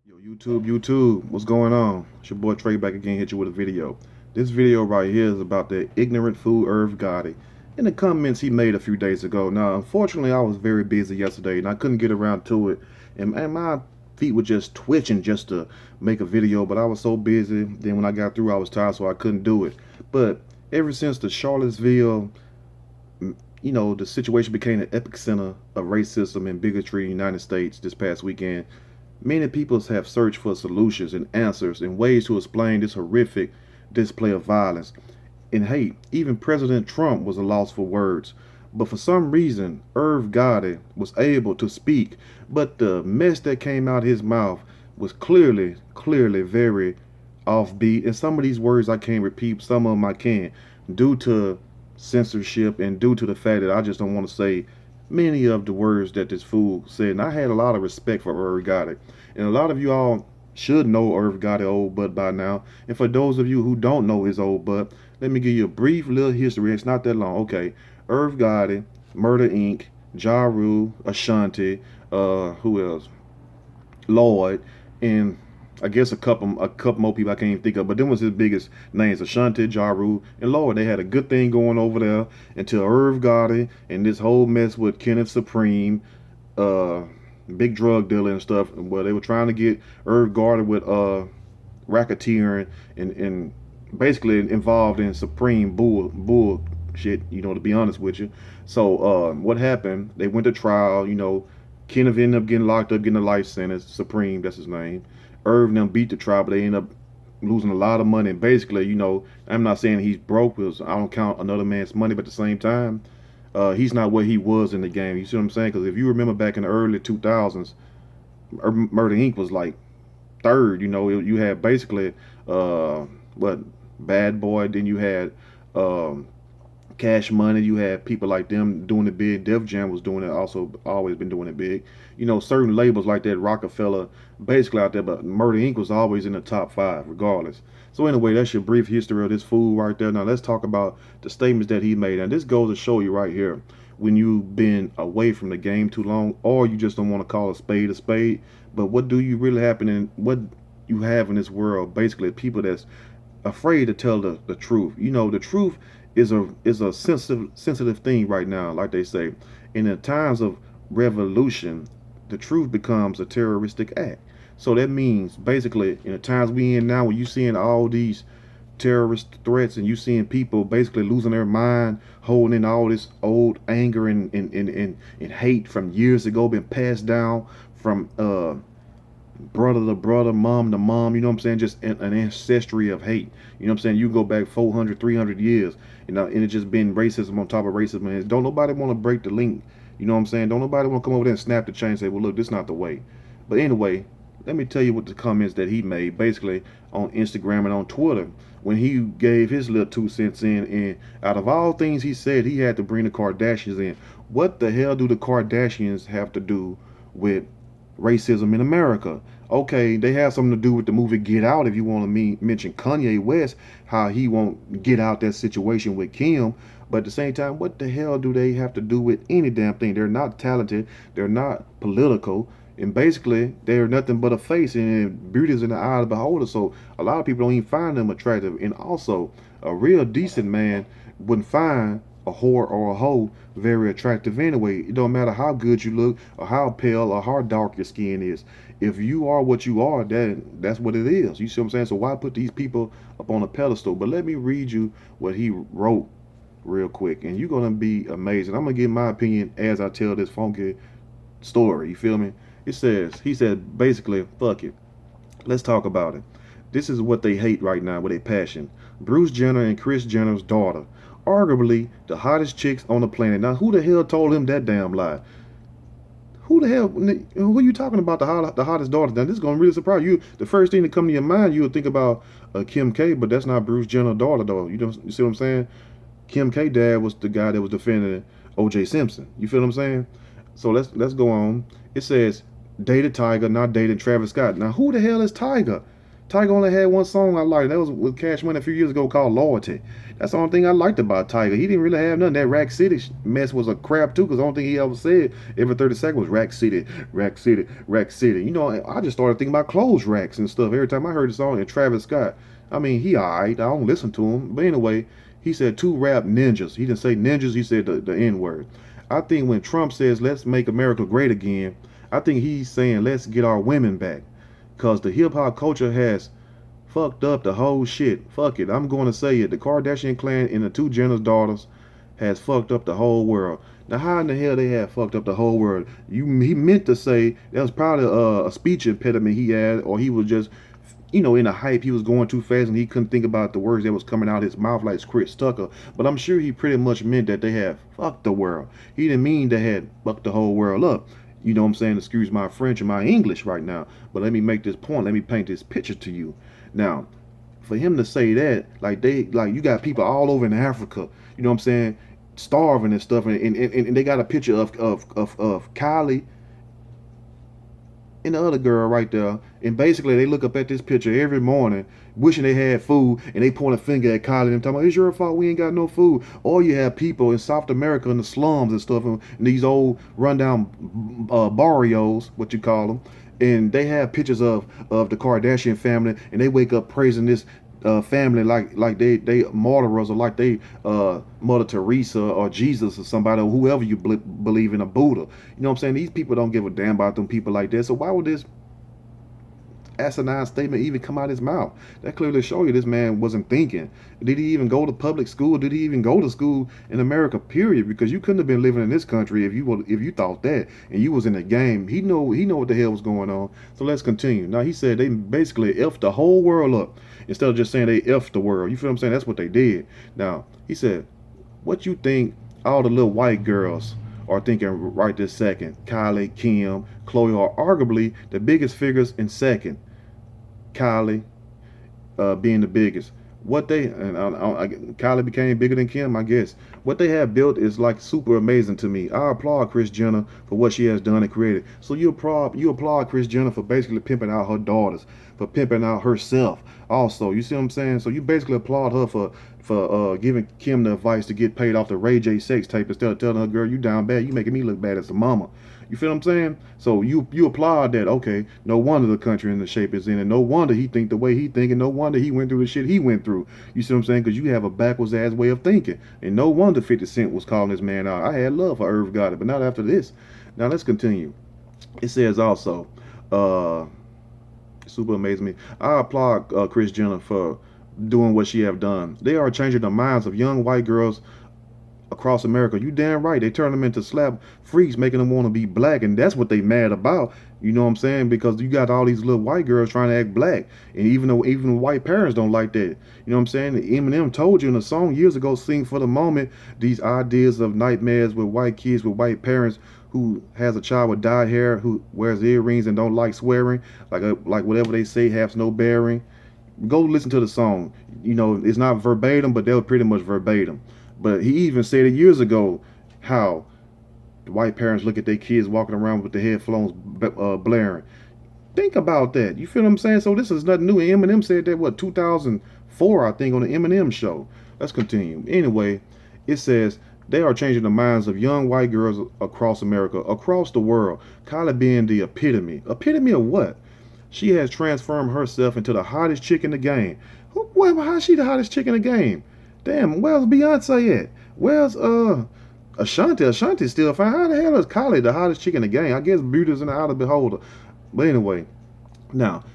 Yo, YouTube, what's going on? It's your boy Trey back again, hit you with a video. This video right here is about the ignorant fool Irv Gotti and the comments he made a few days ago. Now, unfortunately, I was very busy yesterday and I couldn't get around to it. And my feet were just twitching just to make a video, but I was so busy. Then when I got through, I was tired, so I couldn't do it. But ever since the Charlottesville, the situation became an epicenter of racism and bigotry in the United States this past weekend. Many peoples have searched for solutions and answers and ways to explain this horrific display of violence and hate. Even President Trump was a loss for words. But for some reason, Irv Gotti was able to speak, but the mess that came out his mouth was clearly very offbeat. And some of these words I can't repeat, some of them I can, due to censorship and due to the fact that I just don't want to say many of the words that this fool said. And I had a lot of respect for Irv Gotti. And a lot of you all should know Irv Gotti old butt by now. And for those of you who don't know his old butt, let me give you a brief little history. It's not that long. Okay. Irv Gotti, Murder Inc., Ja Rule, Ashanti, who else? Lloyd, and I guess a couple more people I can't even think of, but them was his biggest names: Ashanti, Ja Rule, and Lloyd. They had a good thing going over there until Irv Gotti and this whole mess with Kenneth Supreme, uh, big drug dealer and stuff. Where they were trying to get Irv Gotti with racketeering and basically involved in Supreme bull shit. To be honest with you. So what happened? They went to trial. Kenneth ended up getting locked up, getting a life sentence. Supreme, that's his name. Irv and them beat the trial, but they ended up losing a lot of money. And basically, I'm not saying he's broke because I don't count another man's money, but at the same time, he's not what he was in the game. You see what I'm saying? Because if you remember back in the early 2000s, Murder Inc. was like third. You had basically what Bad Boy. Then you had Cash Money. You had people like them doing it big. Def Jam was doing it, also always been doing it big. Certain labels like that, Rockefeller, basically out there, but Murder Inc. was always in the top five, regardless. So anyway, that's your brief history of this fool right there. Now let's talk about the statements that he made. And this goes to show you right here, when you've been away from the game too long, or you just don't want to call a spade a spade. But what do you really happen in what you have in this world? Basically, people that's afraid to tell the truth. The truth is a sensitive thing right now, like they say. In the times of revolution, the truth becomes a terroristic act. So that means basically in the times we in now, when you seeing all these terrorist threats and you seeing people basically losing their mind, holding in all this old anger and hate from years ago, been passed down from brother to brother, mom to mom, what I'm saying? Just an ancestry of hate. What I'm saying? You go back 400, 300 years, and it's just been racism on top of racism. And don't nobody want to break the link. You know what I'm saying? Don't nobody want to come over there and snap the chain and say, well, look, this is not the way. But anyway, let me tell you what the comments that he made, basically on Instagram and on Twitter, when he gave his little 2 cents in. And out of all things he said, he had to bring the Kardashians in. What the hell do the Kardashians have to do with racism in America? Okay, they have something to do with the movie Get Out. If you want to mention Kanye West, how he won't get out that situation with Kim. But at the same time, what the hell do they have to do with any damn thing? They're not talented. They're not political. And basically, they're nothing but a face, and beauty is in the eye of the beholder. So a lot of people don't even find them attractive. And also, a real decent man wouldn't find a whore or a hoe very attractive anyway. It don't matter how good you look or how pale or how dark your skin is. If you are what you are, that's what it is. You see what I'm saying? So why put these people up on a pedestal? But let me read you what he wrote real quick, and you're gonna be amazed. I'm gonna give my opinion as I tell this funky story. You feel me? He said basically, fuck it. Let's talk about it. This is what they hate right now with a passion. Bruce Jenner and Kris Jenner's daughter, arguably the hottest chicks on the planet. Now, who the hell told him that damn lie? Who the hell? Who are you talking about? The hottest daughter? Now, this is gonna really surprise you. The first thing that come to your mind, you would think about Kim K, but that's not Bruce Jenner's daughter, though. You see what I'm saying? Kim K dad was the guy that was defending O.J. Simpson. You feel what I'm saying? So let's go on. It says dated Tiger, not dated Travis Scott. Now, who the hell is Tiger? Tiger only had one song I liked. That was with Cash Money a few years ago called Loyalty. That's the only thing I liked about Tiger. He didn't really have nothing. That Rack City mess was a crap too, because the only thing he ever said every 30 seconds was Rack City, Rack City, Rack City. You know, I just started thinking about clothes racks and stuff every time I heard the song. And Travis Scott, I mean, he alright. I don't listen to him. But anyway, he said two rap ninjas. He didn't say ninjas, he said the N word. I think when Trump says, let's make America great again, I think he's saying, let's get our women back. Because the hip hop culture has fucked up the whole shit. Fuck it. I'm going to say it. The Kardashian clan and the two Jenner's daughters has fucked up the whole world. Now, how in the hell they have fucked up the whole world? He meant to say that was probably a speech impediment he had, or he was just, in a hype, he was going too fast and he couldn't think about the words that was coming out his mouth like Chris Tucker. But I'm sure he pretty much meant that they have fucked the world. He didn't mean they had fucked the whole world up. You know what I'm saying? Excuse my French and my English right now. But let me make this point. Let me paint this picture to you. Now, for him to say that, like you got people all over in Africa, you know what I'm saying, starving and stuff, and they got a picture of Kylie and the other girl right there, and basically they look up at this picture every morning wishing they had food, and they point a finger at Kylie and talking about, it's your fault we ain't got no food. Or you have people in South America in the slums and stuff, and these old rundown barrios, what you call them, and they have pictures of the Kardashian family, and they wake up praising this family like they martyrs, or like they Mother Teresa or Jesus or somebody, or whoever you believe in, a Buddha. You know what I'm saying? These people don't give a damn about them people like that. So why would this asinine statement even come out his mouth? That clearly shows you this man wasn't thinking. Did he even go to public school? Did he even go to school in America, period? Because you couldn't have been living in this country if you thought that and you was in the game. He know what the hell was going on. So let's continue. Now, he said they basically effed the whole world up instead of just saying they effed the world. You feel what I'm saying? That's what they did. Now, he said, what you think all the little white girls are thinking right this second? Kylie, Kim, Chloe are arguably the biggest figures in second. Kylie being the biggest. What they Kylie became bigger than Kim, I guess. What they have built is like super amazing to me. I applaud Kris Jenner for what she has done and created. So you applaud Kris Jenner for basically pimping out her daughters, for pimping out herself. Also, you see what I'm saying? So you basically applaud her for giving Kim the advice to get paid off the Ray J sex tape instead of telling her, girl, you down bad, you making me look bad as a mama. You feel what I'm saying? So you applaud that. Okay, no wonder the country in the shape it's in, and no wonder he think the way he think, and no wonder he went through the shit he went through. You see what I'm saying? Because you have a backwards ass way of thinking, and no wonder 50 Cent was calling this man out. I had love for Irv Gotti, but not after this. Now let's continue. It says also, super amazing me. I applaud Kris Jenner for doing what she have done. They are changing the minds of young white girls across America. You damn right. They turn them into slap freaks, making them want to be black, and that's what they mad about. You know what I'm saying? Because you got all these little white girls trying to act black, and even white parents don't like that. You know what I'm saying? Eminem told you in a song years ago, "Sing for the moment." These ideas of nightmares with white kids with white parents who has a child with dyed hair, who wears earrings and don't like swearing, like whatever they say has no bearing. Go listen to the song. You know, it's not verbatim, but they were pretty much verbatim. But he even said it years ago how the white parents look at their kids walking around with the headphones blaring. Think about that. You feel what I'm saying? So this is nothing new. And Eminem said that, what, 2004, I think, on the Eminem show. Let's continue. Anyway, it says they are changing the minds of young white girls across America, across the world. Kylie being the epitome. Epitome of what? She has transformed herself into the hottest chick in the game. How's she the hottest chick in the game? Damn, where's Beyonce at? Where's Ashanti? Ashanti's still fine. How the hell is Kylie the hottest chick in the game? I guess beauty's in the eye of the beholder. But anyway, now,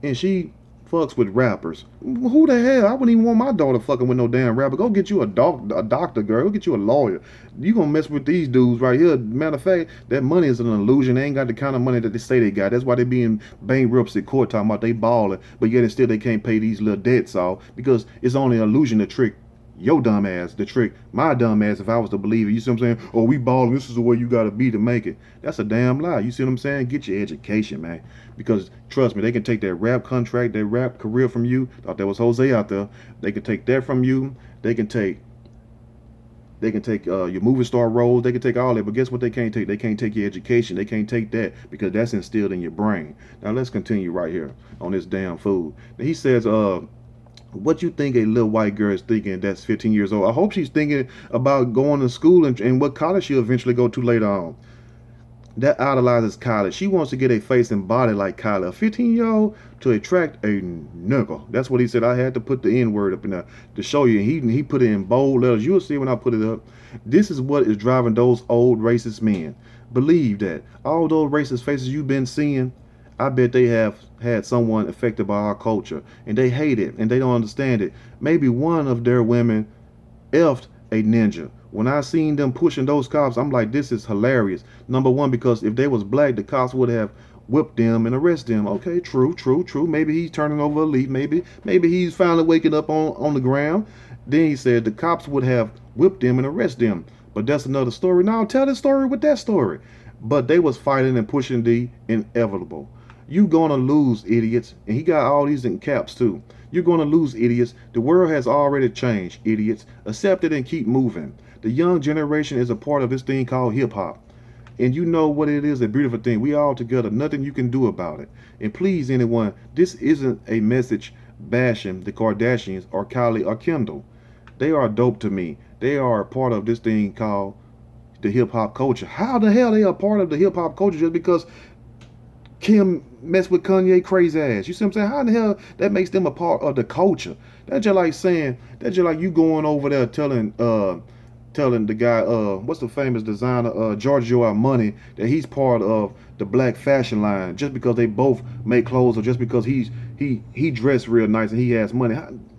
and she fucks with rappers. Who the hell? I wouldn't even want my daughter fucking with no damn rapper. Go get you a doctor, girl. Go get you a lawyer. You gonna mess with these dudes right here. Matter of fact, that money is an illusion. They ain't got the kind of money that they say they got. That's why they be in bankruptcy court talking about they balling, but yet still they can't pay these little debts off, because it's only an illusion to trick your dumb ass, to trick my dumb ass if I was to believe it. You see what I'm saying? Oh, we balling. This is the way you gotta be to make it. That's a damn lie. You see what I'm saying? Get your education, man. Because trust me, they can take that rap contract, that rap career from you. Thought that was Jose out there. They can take that from you. They can take They can take your movie star roles. They can take all that. But guess what they can't take? They can't take your education. They can't take that because that's instilled in your brain. Now let's continue right here on this damn food. Now, he says, what you think a little white girl is thinking that's 15 years old? I hope she's thinking about going to school and what college she'll eventually go to later on. That idolizes Kylie. She wants to get a face and body like Kylie. A 15-year-old to attract a nigga. That's what he said. I had to put the N word up in there to show you. He put it in bold letters. You'll see when I put it up. This is what is driving those old racist men. Believe that. All those racist faces you've been seeing, I bet they have had someone affected by our culture. And they hate it. And they don't understand it. Maybe one of their women effed a ninja. When I seen them pushing those cops, I'm like, this is hilarious. Number one, because if they was black, the cops would have whipped them and arrested them. Okay, true, true, true. Maybe he's turning over a leaf. Maybe he's finally waking up on the ground. Then he said the cops would have whipped them and arrested them. But that's another story. Now tell the story with that story. But they was fighting and pushing the inevitable. You gonna lose, idiots. And he got all these in caps too. You're gonna lose, idiots. The world has already changed, idiots. Accept it and keep moving. The young generation is a part of this thing called hip hop. And you know what it is, a beautiful thing. We all together, nothing you can do about it. And please, anyone, this isn't a message bashing the Kardashians or Kylie or Kendall. They are dope to me. They are a part of this thing called the hip hop culture. How the hell they are part of the hip hop culture just because Kim messed with Kanye crazy ass? You see what I'm saying? How the hell that makes them a part of the culture? That's just like saying, that's just like you going over there telling the guy, what's the famous designer, Giorgio Armani, that he's part of the black fashion line just because they both make clothes or just because he dressed real nice and he has money.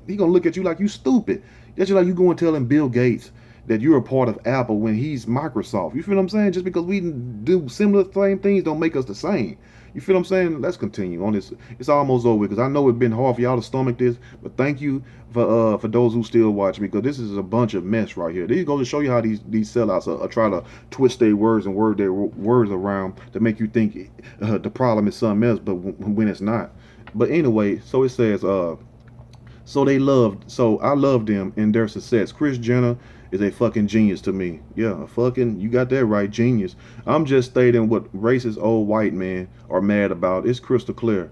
He gonna look at you like you stupid. That's just like you going telling Bill Gates that you're a part of Apple when he's Microsoft. You feel what I'm saying? Just because we do similar same things don't make us the same. You feel what I'm saying? Let's continue on this. It's almost over because I know it's been hard for y'all to stomach this, but thank you for those who still watch me because this is a bunch of mess right here. These go to show you how these sellouts are trying to twist their words and word their words around to make you think the problem is something else, but when it's not. But anyway, so it says, so I love them and their success. Kris Jenner is a fucking genius to me. Yeah, you got that right, genius. I'm just stating what racist old white men are mad about. It's crystal clear.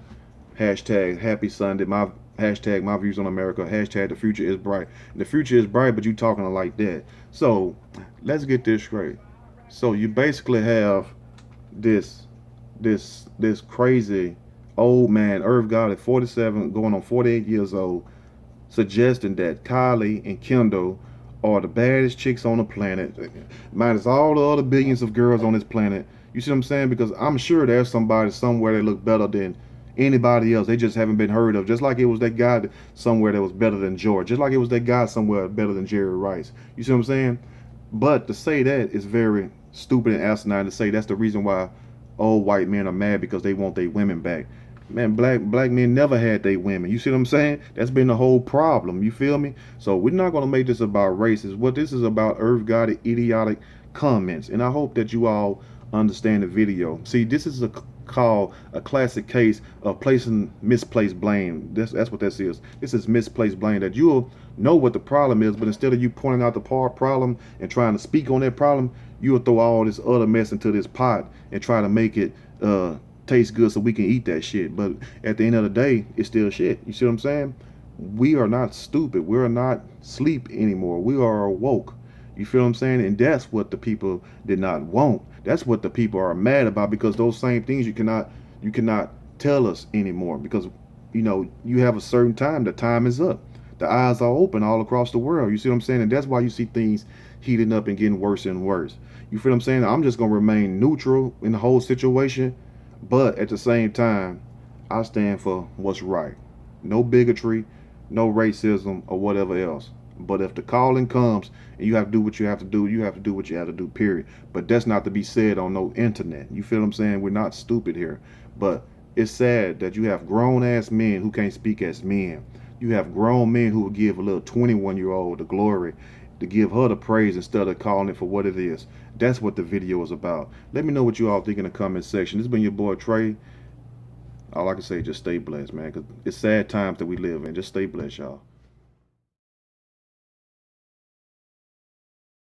Hashtag happy Sunday. Hashtag my views on America. Hashtag the future is bright. And the future is bright, but you talking like that. So let's get this straight. So you basically have this crazy old man, Irv Gotti, 47, going on 48 years old, suggesting that Kylie and Kendall are the baddest chicks on the planet, minus all the other billions of girls on this planet. You see what I'm saying? Because I'm sure there's somebody somewhere that look better than anybody else. They just haven't been heard of. Just like it was that guy somewhere that was better than George. Just like it was that guy somewhere better than Jerry Rice. You see what I'm saying? But to say that is very stupid and asinine to say that's the reason why old white men are mad because they want their women back. Man, black men never had they women. You see what I'm saying? That's been the whole problem. You feel me? So we're not gonna make this about races. What this is about, Irv Gotti idiotic comments, and I hope that you all understand the video. See, this is called a classic case of placing misplaced blame. That's what this is. This is misplaced blame. That you'll know what the problem is, but instead of you pointing out the problem and trying to speak on that problem, you'll throw all this other mess into this pot and try to make it taste good so we can eat that shit. But at the end of the day, it's still shit. You see what I'm saying? We are not stupid. We're not sleep anymore. We are awoke. You feel what I'm saying? And that's what the people did not want. That's what the people are mad about, because those same things you cannot tell us anymore, because you have a certain time. The time is up. The eyes are open all across the world. You see what I'm saying? And that's why you see things heating up and getting worse and worse. You feel what I'm saying? I'm just gonna remain neutral in the whole situation. But at the same time, I stand for what's right. No bigotry, no racism, or whatever else. But if the calling comes and you have to do what you have to do, you have to do what you have to do, period. But that's not to be said on no internet. You feel what I'm saying? We're not stupid here. But it's sad that you have grown-ass men who can't speak as men. You have grown men who will give a little 21-year-old the glory, to give her the praise instead of calling it for what it is. That's what the video is about. Let me know what you all think in the comment section. This has been your boy Trey. All I can say, just stay blessed, man, because it's sad times that we live in. Just stay blessed, y'all.